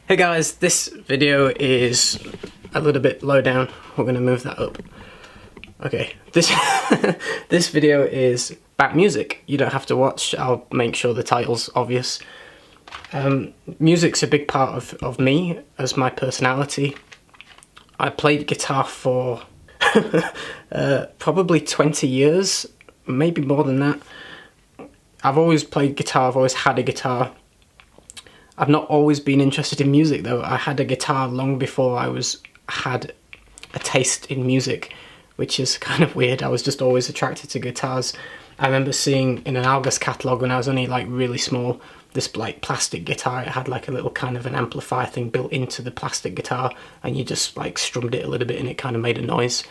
Hey guys, this video is a little bit low down. We're going to move that up. Okay, this this video is about music. You don't have to watch, I'll make sure the title's obvious. Music's a big part of me as my personality. I played guitar for probably 20 years, maybe more than that. I've always played guitar, I've always had a guitar. I've not always been interested in music though. I had a guitar long before I had a taste in music, which is kind of weird. I was just always attracted to guitars. I remember seeing in an Argos catalogue when I was only like really small, this like plastic guitar. It had like a little kind of an amplifier thing built into the plastic guitar, and you just like strummed it a little bit and it kind of made a noise.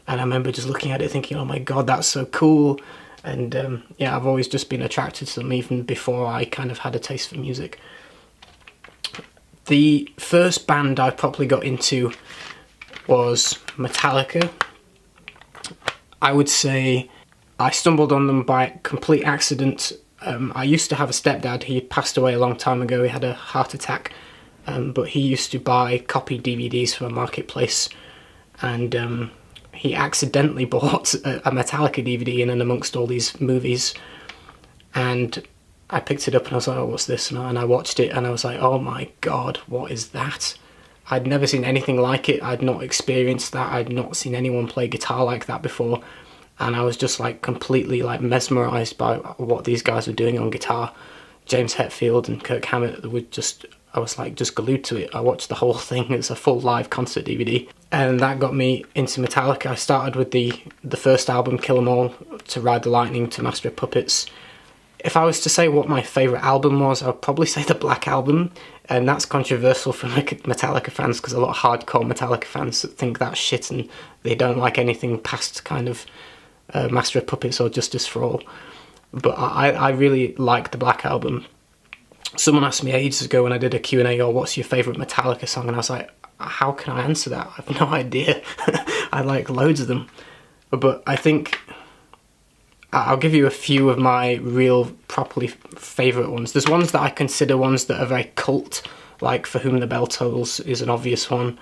And I remember just looking at it thinking, oh my god, that's so cool. And yeah, I've always just been attracted to them even before I kind of had a taste for music. The first band I properly got into was Metallica. I would say I stumbled on them by complete accident. I used to have a stepdad. He passed away a long time ago. He had a heart attack, but he used to buy copied DVDs from a marketplace, and he accidentally bought a Metallica DVD in and amongst all these movies, and I picked it up and I was like, oh, what's this? And I watched it and I was like, oh my god, what is that? I'd never seen anything like it. I'd not experienced that. I'd not seen anyone play guitar like that before. And I was just like completely like mesmerised by what these guys were doing on guitar. James Hetfield and Kirk Hammett were just, I was like just glued to it. I watched the whole thing. It's a full live concert DVD. And that got me into Metallica. I started with the first album, Kill 'Em All, to Ride the Lightning, to Master of Puppets. If I was to say what my favourite album was, I would probably say the Black Album, and that's controversial for Metallica fans because a lot of hardcore Metallica fans think that's shit and they don't like anything past kind of Master of Puppets or Justice for All. But I really like the Black Album. Someone asked me ages ago when I did a Q&A, oh, what's your favourite Metallica song? And I was like, how can I answer that? I have no idea. I like loads of them. But I think I'll give you a few of my real properly favourite ones. There's ones that I consider ones that are very cult, like For Whom the Bell Tolls is an obvious one,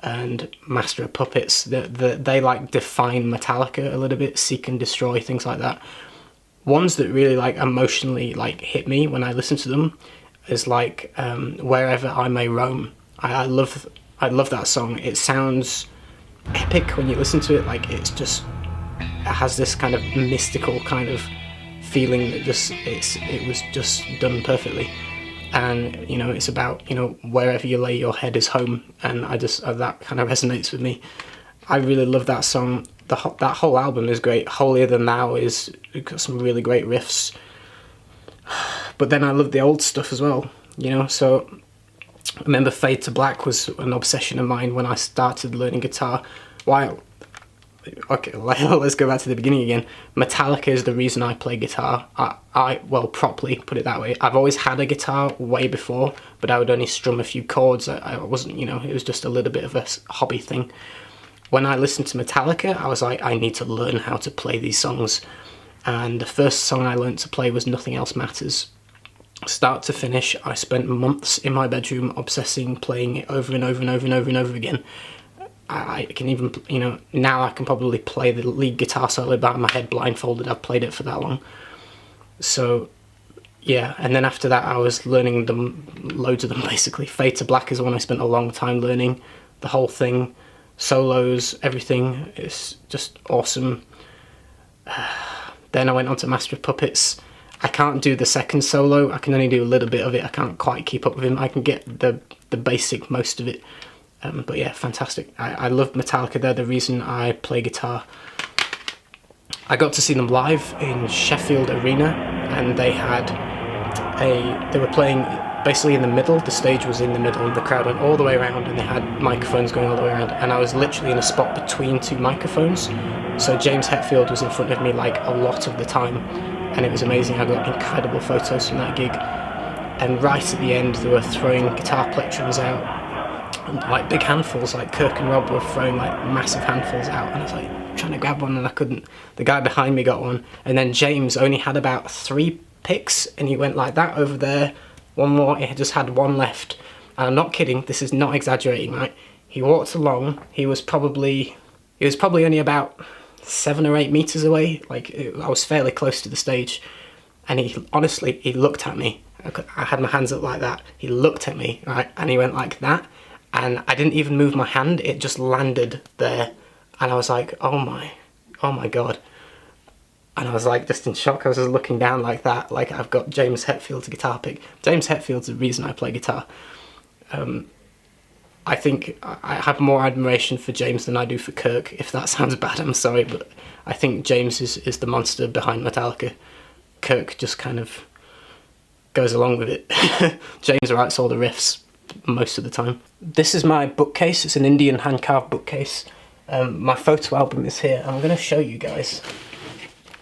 and Master of Puppets. They like define Metallica a little bit, Seek and Destroy, things like that. Ones that really like emotionally like hit me when I listen to them is like Wherever I May Roam. I love that song. It sounds epic when you listen to it. Like it's just, it has this kind of mystical kind of feeling that just it was just done perfectly. And you know, it's about, you know, wherever you lay your head is home, and I just that kind of resonates with me. I really love that song. That whole album is great. Holier Than Thou is got some really great riffs. But then I love the old stuff as well, you know. So I remember Fade to Black was an obsession of mine when I started learning guitar. Okay, let's go back to the beginning again. Metallica is the reason I play guitar. Well, properly, put it that way. I've always had a guitar way before, but I would only strum a few chords. I wasn't, you know, it was just a little bit of a hobby thing. When I listened to Metallica, I was like, I need to learn how to play these songs. And the first song I learned to play was Nothing Else Matters. Start to finish, I spent months in my bedroom obsessing, playing it over and over and over and over and over again. I can even, you know, now I can probably play the lead guitar solo by my head blindfolded. I've played it for that long. So, yeah, and then after that I was learning them, loads of them basically. Fade to Black is the one I spent a long time learning. The whole thing, solos, everything, it's just awesome. Then I went on to Master of Puppets. I can't do the second solo, I can only do a little bit of it. I can't quite keep up with him. I can get the basic most of it. But yeah, fantastic. I love Metallica. They're the reason I play guitar. I got to see them live in Sheffield Arena, and they were playing basically in the middle. The stage was in the middle, and the crowd went all the way around, and they had microphones going all the way around, and I was literally in a spot between two microphones. So James Hetfield was in front of me like a lot of the time, and it was amazing. I got incredible photos from that gig. And right at the end, they were throwing guitar plectrums out, like big handfuls. Like Kirk and Rob were throwing like massive handfuls out, and I was like trying to grab one and I couldn't. The guy behind me got one, and then James only had about 3 picks, and he went like that over there, one more, he just had one left. and I'm not kidding, this is not exaggerating, right? He walked along, he was probably only about 7 or 8 meters away, like I was fairly close to the stage, and he looked at me. I had my hands up like that. He looked at me, right, and he went like that, and I didn't even move my hand, it just landed there, and I was like, oh my god. And I was like just in shock. I was just looking down like that, like I've got James Hetfield's guitar pick. James Hetfield's the reason I play guitar. I think I have more admiration for James than I do for Kirk. If that sounds bad, I'm sorry, but I think James is the monster behind Metallica. Kirk just kind of goes along with it. James writes all the riffs most of the time. This is my bookcase. It's an Indian hand-carved bookcase. My photo album is here. I'm going to show you guys.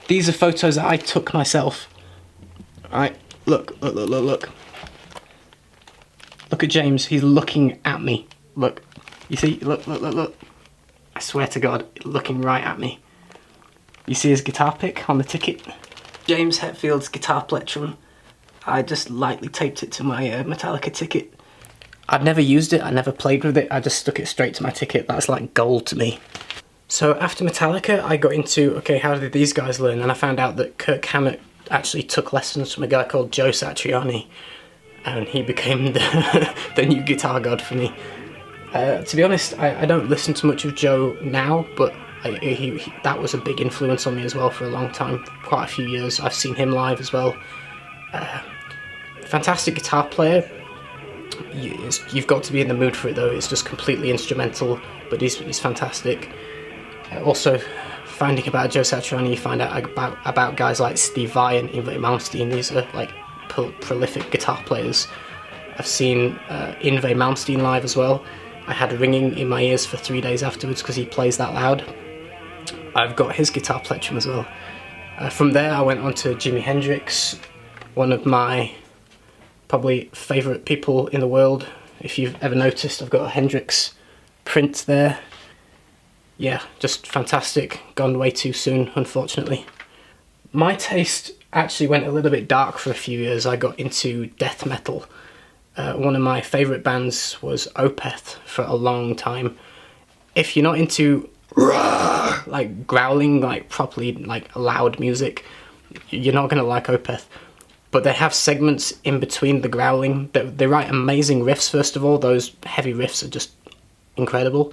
These are photos that I took myself. Alright, look. Look at James, he's looking at me. Look, you see, look. I swear to God, looking right at me. You see his guitar pick on the ticket? James Hetfield's guitar plectrum. I just lightly taped it to my Metallica ticket. I'd never used it, I never played with it, I just stuck it straight to my ticket. That's like gold to me. So after Metallica, I got into, okay, how did these guys learn? And I found out that Kirk Hammett actually took lessons from a guy called Joe Satriani, and he became the new guitar god for me. To be honest, I don't listen to much of Joe now, but that was a big influence on me as well for a long time, quite a few years. I've seen him live as well. Fantastic guitar player. You've got to be in the mood for it though. It's just completely instrumental, but he's fantastic. Also, finding about Joe Satriani, you find out about guys like Steve Vai and Yngwie Malmsteen. These are like prolific guitar players. I've seen Yngwie Malmsteen live as well. I had ringing in my ears for 3 days afterwards because he plays that loud. I've got his guitar plectrum as well. From there I went on to Jimi Hendrix, one of my probably favourite people in the world. If you've ever noticed, I've got a Hendrix print there. Yeah, just fantastic. Gone way too soon, unfortunately. My taste actually went a little bit dark for a few years. I got into death metal. One of my favourite bands was Opeth for a long time. If you're not into like growling, like properly like loud music, you're not going to like Opeth. But they have segments in between the growling. They write amazing riffs, first of all. Those heavy riffs are just incredible.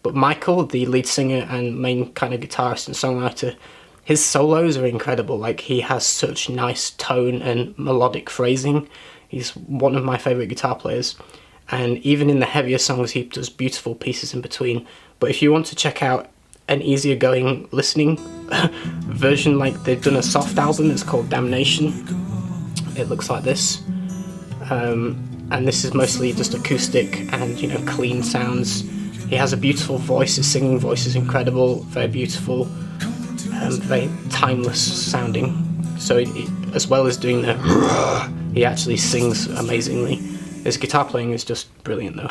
But Michael, the lead singer and main kind of guitarist and songwriter, his solos are incredible. Like, he has such nice tone and melodic phrasing. He's one of my favourite guitar players. And even in the heavier songs, he does beautiful pieces in between. But if you want to check out an easier going listening version, like they've done a soft album, it's called Damnation. It looks like this. And this is mostly just acoustic and, you know, clean sounds. He has a beautiful voice, his singing voice is incredible, very beautiful, very timeless sounding. So as well as doing the he actually sings amazingly. His guitar playing is just brilliant though.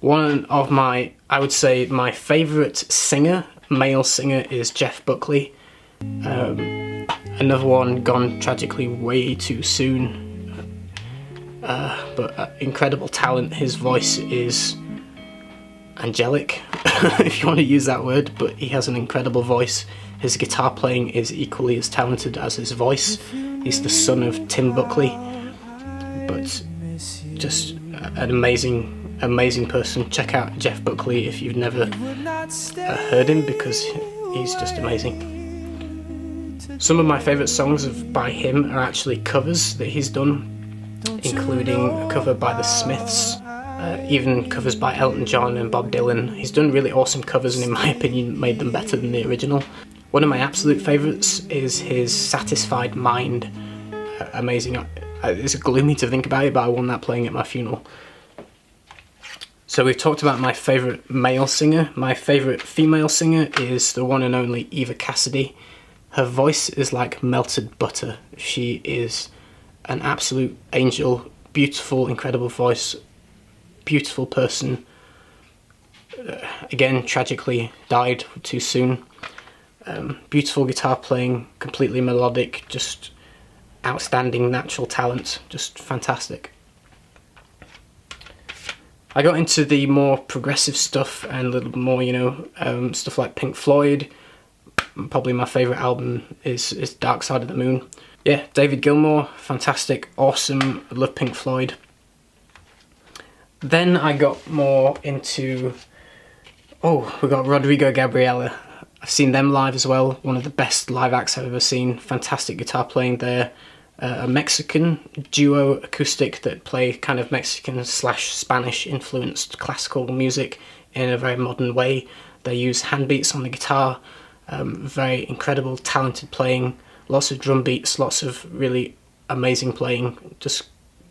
One of my, I would say, my favourite singer, male singer, is Jeff Buckley. Another one gone tragically way too soon. But incredible talent. His voice is angelic, if you want to use that word, but he has an incredible voice. His guitar playing is equally as talented as his voice. He's the son of Tim Buckley, but just an amazing person. Check out Jeff Buckley if you've never heard him, because he's just amazing. Some of my favourite songs by him are actually covers that he's done, including a cover by the Smiths, even covers by Elton John and Bob Dylan. He's done really awesome covers and in my opinion made them better than the original. One of my absolute favourites is his Satisfied Mind. Amazing. It's gloomy to think about it, but I won that playing at my funeral. So we've talked about my favourite male singer. My favourite female singer is the one and only Eva Cassidy. Her voice is like melted butter. She is an absolute angel. Beautiful, incredible voice. Beautiful person. Again, tragically died too soon. Beautiful guitar playing, completely melodic, just outstanding natural talent, just fantastic. I got into the more progressive stuff and a little more, you know, stuff like Pink Floyd. Probably my favourite album is Dark Side of the Moon. Yeah, David Gilmour, fantastic, awesome, I love Pink Floyd. Then I got more into, we got Rodrigo Gabriela. I've seen them live as well, one of the best live acts I've ever seen. Fantastic guitar playing there. A Mexican duo acoustic that play kind of Mexican / Spanish influenced classical music in a very modern way. They use hand beats on the guitar, very incredible, talented playing, lots of drum beats, lots of really amazing playing, just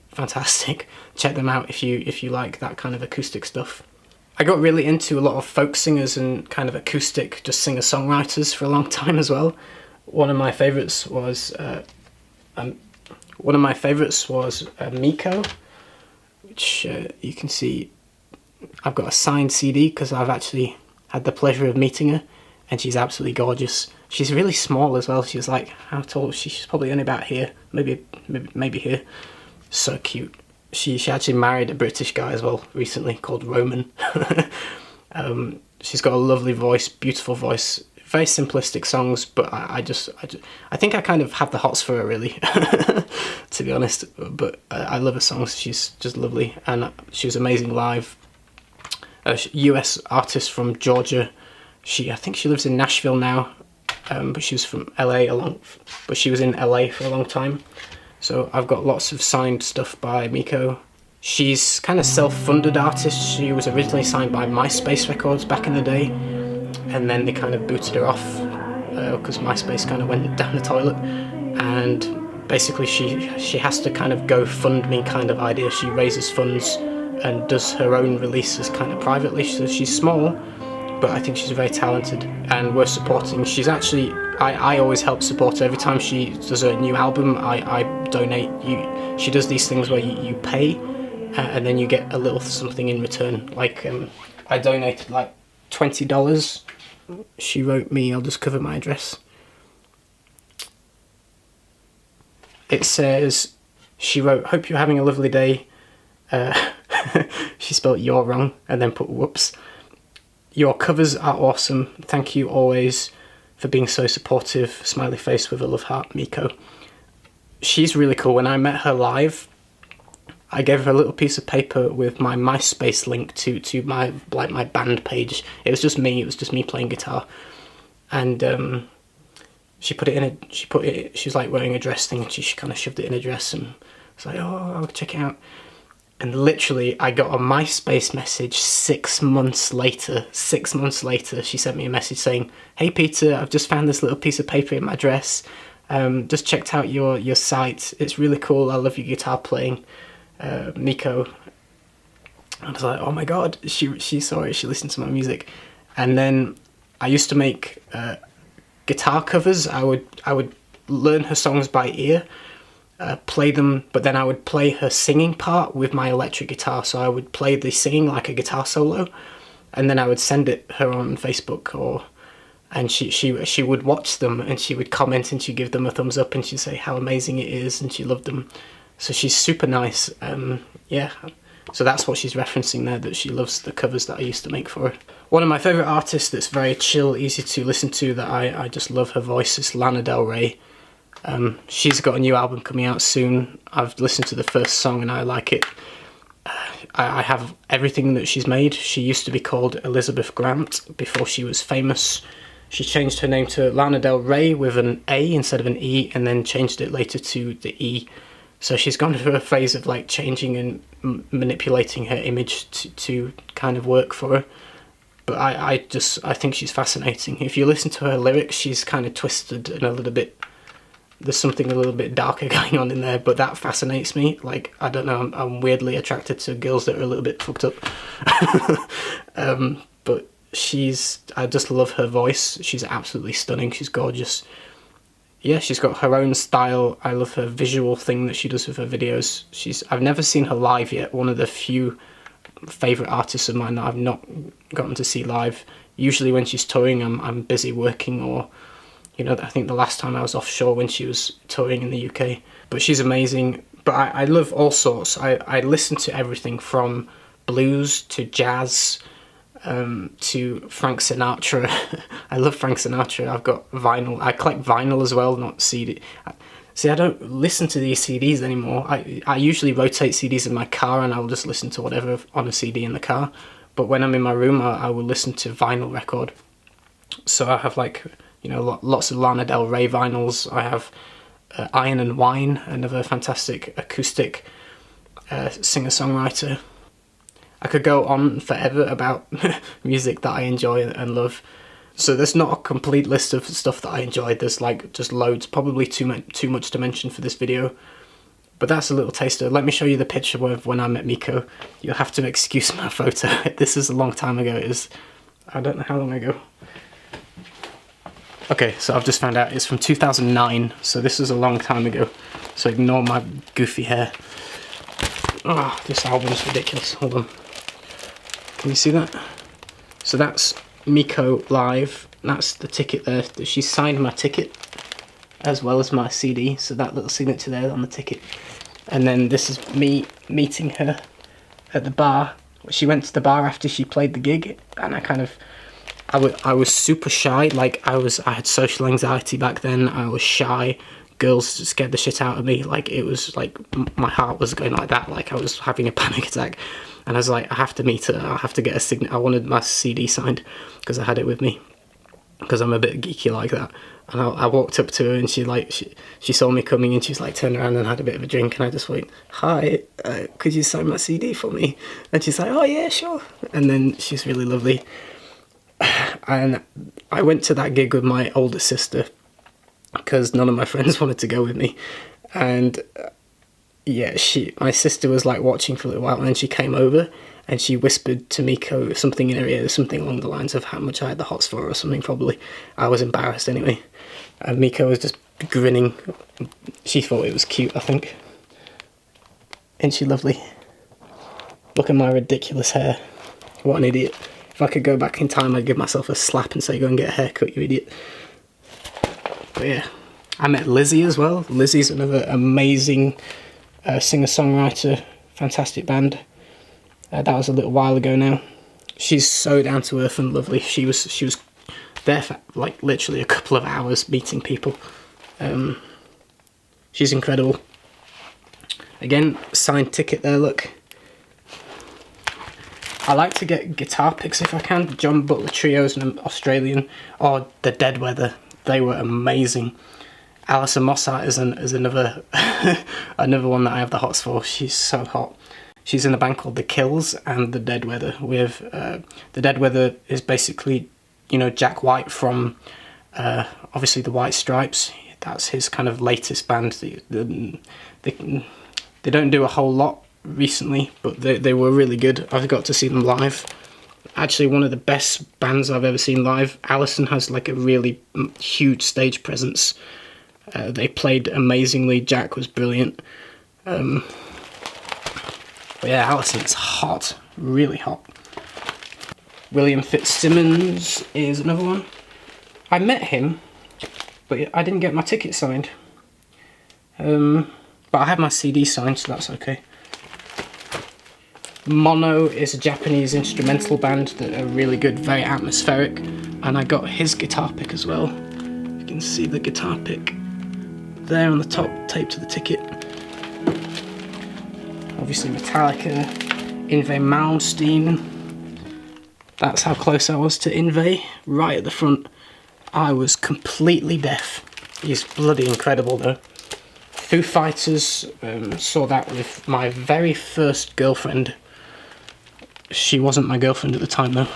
fantastic. Check them out if you like that kind of acoustic stuff. I got really into a lot of folk singers and kind of acoustic, just singer-songwriters for a long time as well. One of my favourites was Miko, which you can see. I've got a signed CD because I've actually had the pleasure of meeting her, and she's absolutely gorgeous. She's really small as well. She's like, how tall is she? She's probably only about here, maybe here. So cute. She actually married a British guy as well recently called Roman. She's got a lovely voice, beautiful voice, very simplistic songs, but I think I kind of have the hots for her really, to be honest. But I love her songs. She's just lovely, and she was amazing live. US artist from Georgia. I think she lives in Nashville now, but she was from LA but she was in LA for a long time. So I've got lots of signed stuff by Miko. She's kind of self-funded artist. She was originally signed by MySpace Records back in the day, and then they kind of booted her off because MySpace kind of went down the toilet. And basically she has to kind of go fund me kind of idea. She raises funds and does her own releases kind of privately. So she's small, but I think she's very talented, and we're supporting. She's actually, I always help support her. Every time she does a new album, I donate. She does these things where you pay, and then you get a little something in return. Like, I donated like $20. She wrote me, I'll just cover my address. It says, she wrote, hope you're having a lovely day. She spelled "you're" wrong and then put whoops. Your covers are awesome. Thank you always for being so supportive. Smiley face with a love heart, Miko. She's really cool. When I met her live, I gave her a little piece of paper with my MySpace link to my band page. It was just me playing guitar. And she was like wearing a dress thing, and she kind of shoved it in a dress, and I was like, oh, I'll check it out. And literally, I got a MySpace message 6 months later. 6 months later, she sent me a message saying, hey Peter, I've just found this little piece of paper in my dress. Just checked out your site. It's really cool. I love your guitar playing, Miko. I was like, oh my god, she saw it. She listened to my music. And then I used to make guitar covers. I would learn her songs by ear. Play them, but then I would play her singing part with my electric guitar. So I would play the singing like a guitar solo, and then I would send it her on Facebook, and she would watch them, and she would comment, and she'd give them a thumbs up, and she'd say how amazing it is, and she loved them. So she's super nice. Yeah, so that's what she's referencing there, that she loves the covers that I used to make for her. One of my favourite artists that's very chill, easy to listen to, that I just love her voice, is Lana Del Rey. She's got a new album coming out soon. I've listened to the first song and I like it. I have everything that she's made. She used to be called Elizabeth Grant before she was famous. She changed her name to Lana Del Rey with an A instead of an E, and then changed it later to the E. So she's gone through a phase of like changing and manipulating her image to kind of work for her. But I think she's fascinating. If you listen to her lyrics, she's kind of twisted and a little bit, there's something a little bit darker going on in there, but that fascinates me. Like, I don't know, I'm weirdly attracted to girls that are a little bit fucked up. But I just love her voice. She's absolutely stunning. She's gorgeous. Yeah, she's got her own style. I love her visual thing that she does with her videos. I've never seen her live yet. One of the few favourite artists of mine that I've not gotten to see live. Usually when she's touring, I'm busy working, or I think the last time I was offshore when she was touring in the UK. But she's amazing. But I love all sorts. I listen to everything from blues to jazz to Frank Sinatra. I love Frank Sinatra. I've got vinyl. I collect vinyl as well, not CD. See, I don't listen to these CDs anymore. I usually rotate CDs in my car, and I'll just listen to whatever on a CD in the car. But when I'm in my room, I will listen to vinyl record. So I have, like, you know, lots of Lana Del Rey vinyls. I have Iron and Wine, another fantastic acoustic singer-songwriter. I could go on forever about music that I enjoy and love. So there's not a complete list of stuff that I enjoyed. There's like just loads, probably too much to mention for this video. But that's a little taster. Let me show you the picture of when I met Miko. You'll have to excuse my photo. This is a long time ago. It is, I don't know how long ago. Okay, so I've just found out it's from 2009. So this is a long time ago. So ignore my goofy hair. Oh, this album's ridiculous. Hold on. Can you see that? So that's Miko live. That's the ticket there. She signed my ticket as well as my CD. So that little signature there on the ticket. And then this is me meeting her at the bar. She went to the bar after she played the gig, and I was super shy. Like I had social anxiety back then. I was shy. Girls scared the shit out of me. Like it was like my heart was going like that. Like I was having a panic attack, and I was like, I have to meet her. I have to get a signature. I wanted my CD signed because I had it with me because I'm a bit geeky like that. And I walked up to her, and she saw me coming, and she's like turned around and had a bit of a drink, and I just went, "Hi, could you sign my CD for me?" And she's like, "Oh yeah, sure." And then she's really lovely. And I went to that gig with my older sister, because none of my friends wanted to go with me. And yeah, my sister was like watching for a little while, and then she came over and she whispered to Miko something in her ear, something along the lines of how much I had the hots for her or something, probably. I was embarrassed anyway. And Miko was just grinning. She thought it was cute, I think. Isn't she lovely? Look at my ridiculous hair. What an idiot. If I could go back in time, I'd give myself a slap and say, go and get a haircut, you idiot. But yeah, I met Lizzie as well. Lizzie's another amazing singer-songwriter, fantastic band. That was a little while ago now. She's so down to earth and lovely. She was there for like literally a couple of hours meeting people. She's incredible. Again, signed ticket there, look. I like to get guitar picks if I can. John Butler Trio's an Australian, or The Dead Weather. They were amazing. Alison Mossart is another another one that I have the hots for. She's so hot. She's in a band called The Kills and The Dead Weather. The Dead Weather is basically, you know, Jack White from obviously the White Stripes. That's his kind of latest band. They don't do a whole lot recently, but they were really good. I've got to see them live. Actually, one of the best bands I've ever seen live. Alison has like a really huge stage presence. They played amazingly. Jack was brilliant. But yeah, Alison's hot, really hot. William Fitzsimmons is another one. I met him, but I didn't get my ticket signed. But I had my CD signed, so that's okay. Mono is a Japanese instrumental band that are really good, very atmospheric, and I got his guitar pick as well. You can see the guitar pick there on the top, taped to the ticket. Obviously Metallica, Yngwie Malmsteen. That's how close I was to Yngwie, right at the front. I was completely deaf. He's bloody incredible though. Foo Fighters, saw that with my very first girlfriend. She wasn't my girlfriend at the time though.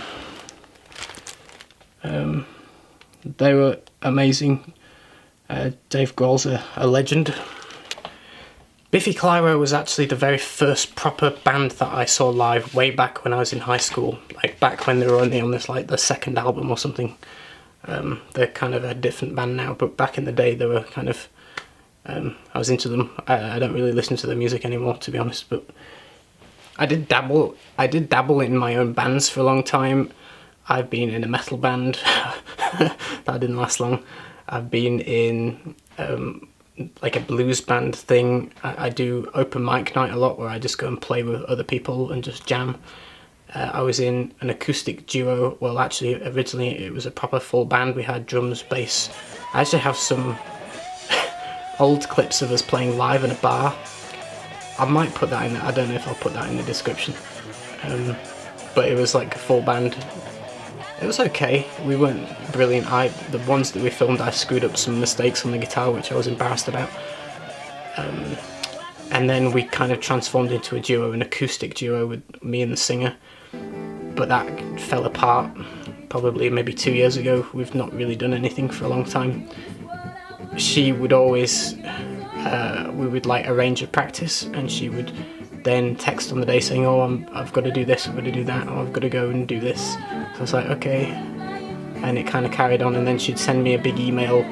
They were amazing. Dave Grohl's a legend. Biffy Clyro was actually the very first proper band that I saw live way back when I was in high school. Like back when they were only on this like the second album or something. They're kind of a different band now, but back in the day they were kind of, I was into them. I don't really listen to their music anymore, to be honest, but I did dabble in my own bands for a long time. I've been in a metal band that didn't last long. I've been in like a blues band thing. I do open mic night a lot, where I just go and play with other people and just jam. I was in an acoustic duo. Well, actually, originally it was a proper full band. We had drums, bass. I actually have some old clips of us playing live in a bar. I might put that in. I don't know if I'll put that in the description. But it was like a full band. It was okay. We weren't brilliant. The ones that we filmed, I screwed up some mistakes on the guitar, which I was embarrassed about. And then we kind of transformed into a duo, an acoustic duo with me and the singer. But that fell apart probably maybe 2 years ago. We've not really done anything for a long time. She would always, we would like arrange a practice, and she would then text on the day saying, oh, I've got to do this, I've got to do that, or I've got to go and do this. So I was like, okay. And it kind of carried on, and then she'd send me a big email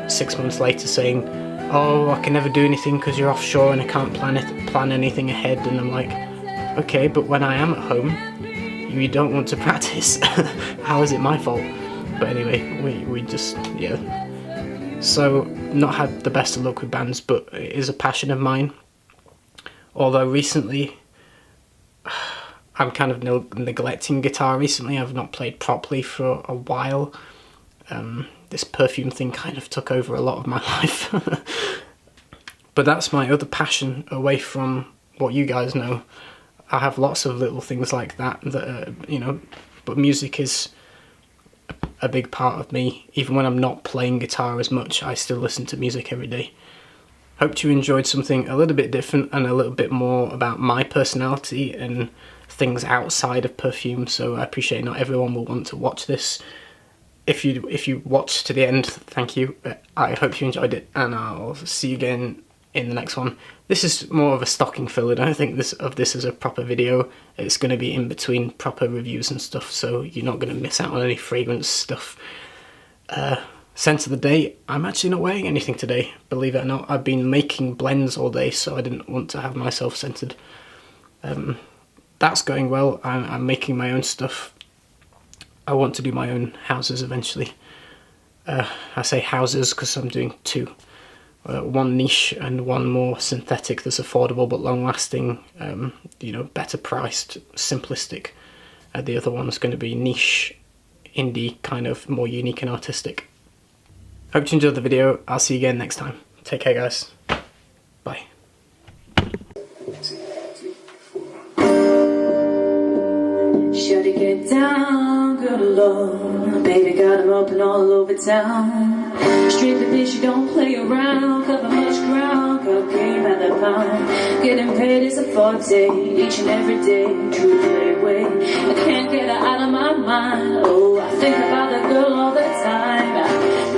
6 months later saying, oh, I can never do anything because you're offshore and I can't plan anything ahead. And I'm like, okay, but when I am at home, you don't want to practice. How is it my fault? But anyway, we just, yeah. So, not had the best of luck with bands, but it is a passion of mine. Although recently, I'm kind of neglecting guitar recently. I've not played properly for a while. This perfume thing kind of took over a lot of my life. But that's my other passion away from what you guys know. I have lots of little things like that, you know, but music is a big part of me. Even when I'm not playing guitar as much, I still listen to music every day. Hope you enjoyed something a little bit different and a little bit more about my personality and things outside of perfume. So I appreciate not everyone will want to watch this. If you watched to the end, thank you. I hope you enjoyed it, and I'll see you again in the next one. This is more of a stocking filler. I don't think this is a proper video. It's going to be in between proper reviews and stuff, so you're not going to miss out on any fragrance stuff. Scent of the day, I'm actually not wearing anything today, believe it or not. I've been making blends all day, so I didn't want to have myself scented. That's going well. I'm making my own stuff. I want to do my own houses eventually. I say houses because I'm doing two. One niche and one more synthetic that's affordable but long-lasting, you know, better priced, simplistic. The other one's going to be niche, indie, kind of more unique and artistic. Hope you enjoyed the video. I'll see you again next time. Take care, guys. Bye. Shorty get down, good lord. Baby got him open all over town. Strictly bitch, you don't play around. Cover much ground, cocaine by the pound. Getting paid is a forte, each and every day. True playway, I can't get her out of my mind. Oh, I think about the girl all the time.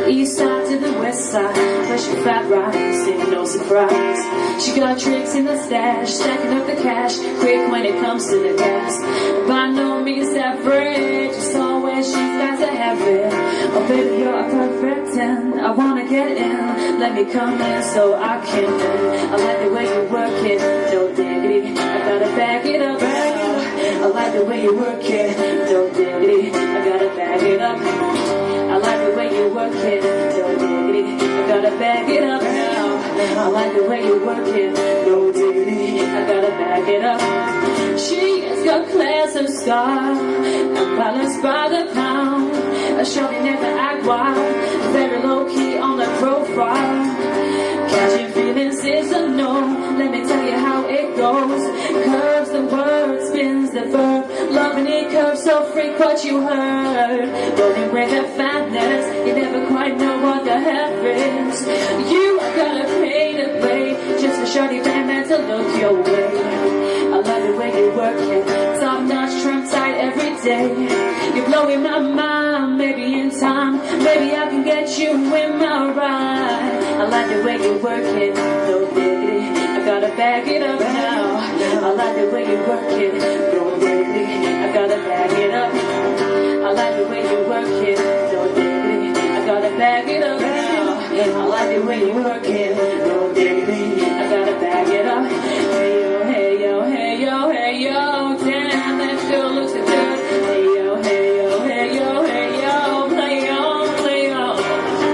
East side to the west side, fresh and fat rice, ain't no surprise. She got tricks in the stash, stacking up the cash, quick when it comes to the gas. By no means average, just always she's got to have it. Oh baby, you're a perfect 10, I wanna get in. Let me come in so I can win. I like the way you work it, no diggity, I gotta back it up. I like the way you work it, no diggity, I gotta back it up. I like the way you work it, no diggity, I gotta back it up now. I like the way you work it, no diggity, I gotta back it up. She has got class and style, and balanced by the pound. A shorty never act wild, very low key on the profile. Catching feelings is a no, let me tell you how it goes. Curves the word, spins the verb, loving it curves so freak what you heard. Rolling with the fatness, you never quite know what the hell is. You gotta pay to play, just a shorty fan man to look your way. I love the way you work it, top notch, trim tight every day. You're blowing my mind, maybe in time, maybe I can get you in my ride. I like the way you work it, no diggity, I gotta back it up now. I like the way you work it, no diggity, I gotta back it up. I like the way you work it, no diggity, I gotta back it up now. I like the way you work it, no diggity, I gotta back it up. Hey yo, hey yo, hey yo, hey yo, damn that girl looks so good. Hey yo, hey yo, hey yo, hey yo, play on, play on.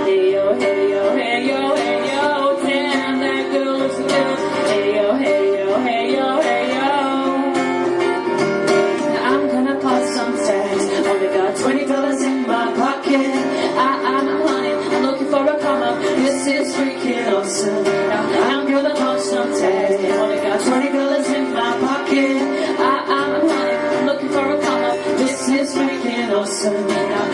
Hey yo, hey yo, hey yo, hey yo, some men out